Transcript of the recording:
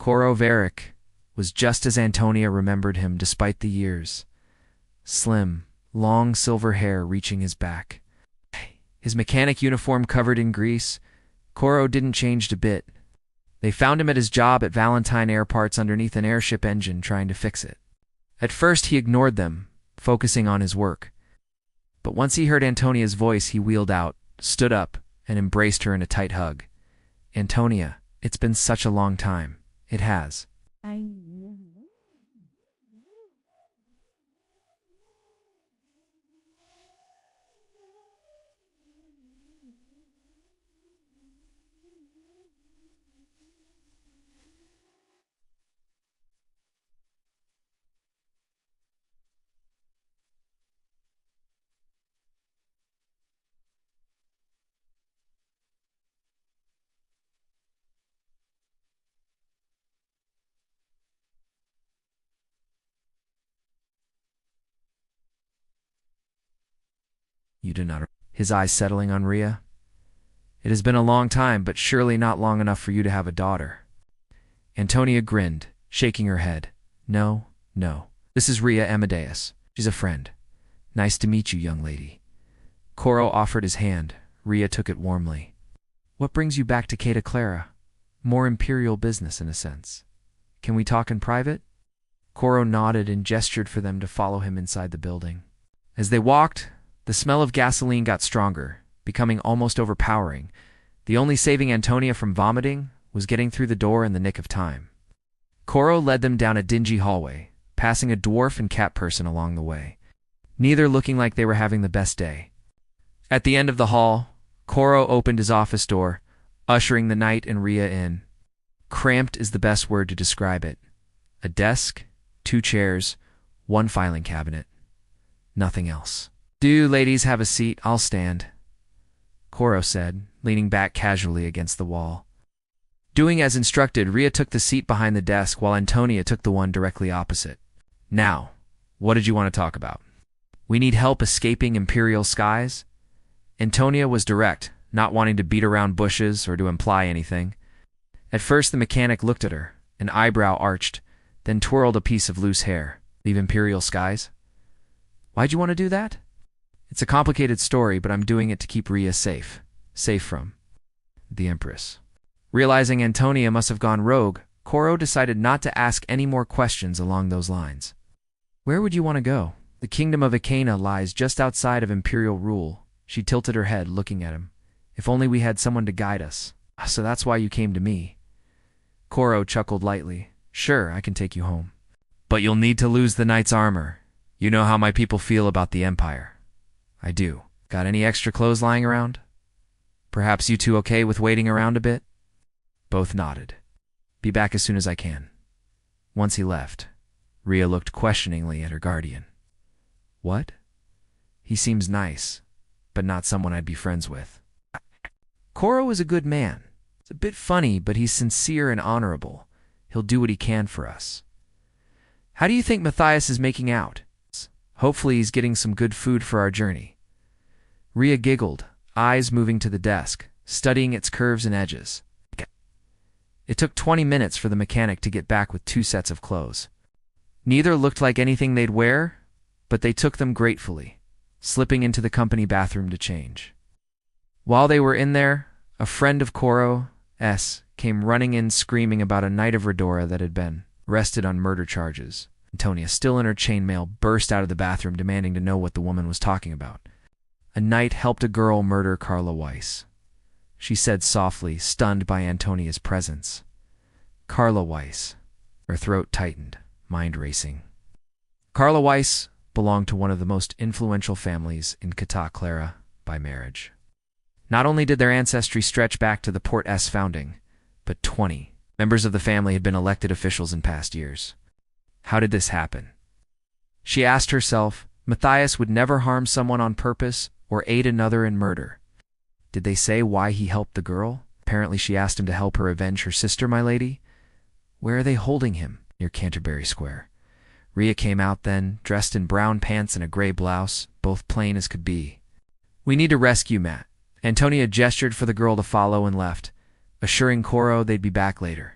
Coro Varick was just as Antonia remembered him despite the years. Slim, long silver hair reaching his back. His mechanic uniform covered in grease, Coro didn't change a bit. They found him at his job at Valentine Air Parts underneath an airship engine trying to fix it. At first he ignored them, focusing on his work. But once he heard Antonia's voice, he wheeled out, stood up, and embraced her in a tight hug. Antonia, it's been such a long time. It has. You do not. His eyes settling on Rhea. It has been a long time, but surely not long enough for you to have a daughter. Antonia grinned, shaking her head. No, no. This is Rhea Amadeus. She's a friend. Nice to meet you, young lady. Coro offered his hand. Rhea took it warmly. What brings you back to Caerlon Clara? More imperial business, in a sense. Can we talk in private? Coro nodded and gestured for them to follow him inside the building. As they walked, the smell of gasoline got stronger, becoming almost overpowering. The only saving Antonia from vomiting was getting through the door in the nick of time. Coro led them down a dingy hallway, passing a dwarf and cat person along the way, neither looking like they were having the best day. At the end of the hall, Coro opened his office door, ushering the knight and Rhea in. Cramped is the best word to describe it. A desk, 2 chairs, 1 filing cabinet. Nothing else. Do ladies have a seat? I'll stand, Coro said, leaning back casually against the wall. Doing as instructed, Rhea took the seat behind the desk while Antonia took the one directly opposite. Now, what did you want to talk about? We need help escaping Imperial skies? Antonia was direct, not wanting to beat around bushes or to imply anything. At first the mechanic looked at her, an eyebrow arched, then twirled a piece of loose hair. Leave Imperial skies? Why'd you want to do that? It's a complicated story, but I'm doing it to keep Rhea safe. Safe from the Empress. Realizing Antonia must have gone rogue, Coro decided not to ask any more questions along those lines. Where would you want to go? The kingdom of Icana lies just outside of Imperial rule. She tilted her head, looking at him. If only we had someone to guide us. So that's why you came to me. Coro chuckled lightly. Sure, I can take you home. But you'll need to lose the knight's armor. You know how my people feel about the Empire. I do. Got any extra clothes lying around? Perhaps you two okay with waiting around a bit? Both nodded. Be back as soon as I can. Once he left, Rhea looked questioningly at her guardian. What? He seems nice, but not someone I'd be friends with. Coro is a good man. It's a bit funny, but he's sincere and honorable. He'll do what he can for us. How do you think Matthias is making out? Hopefully he's getting some good food for our journey. Rhea giggled, eyes moving to the desk, studying its curves and edges. It took 20 minutes for the mechanic to get back with 2 sets of clothes. Neither looked like anything they'd wear, but they took them gratefully, slipping into the company bathroom to change. While they were in there, a friend of Coro's came running in screaming about a knight of Redora that had been arrested on murder charges. Antonia, still in her chainmail, burst out of the bathroom demanding to know what the woman was talking about. A knight helped a girl murder Carla Weiss, she said softly, stunned by Antonia's presence. Carla Weiss. Her throat tightened, mind racing. Carla Weiss belonged to one of the most influential families in Caerlon Clara by marriage. Not only did their ancestry stretch back to the Port's founding, but 20 members of the family had been elected officials in past years. How did this happen? She asked herself. Matthias would never harm someone on purpose or aid another in murder. Did they say why he helped the girl? Apparently she asked him to help her avenge her sister, my lady. Where are they holding him? Near Canterbury Square. Rhea came out then, dressed in brown pants and a gray blouse, both plain as could be. We need to rescue Matt. Antonia gestured for the girl to follow and left, assuring Coro they'd be back later.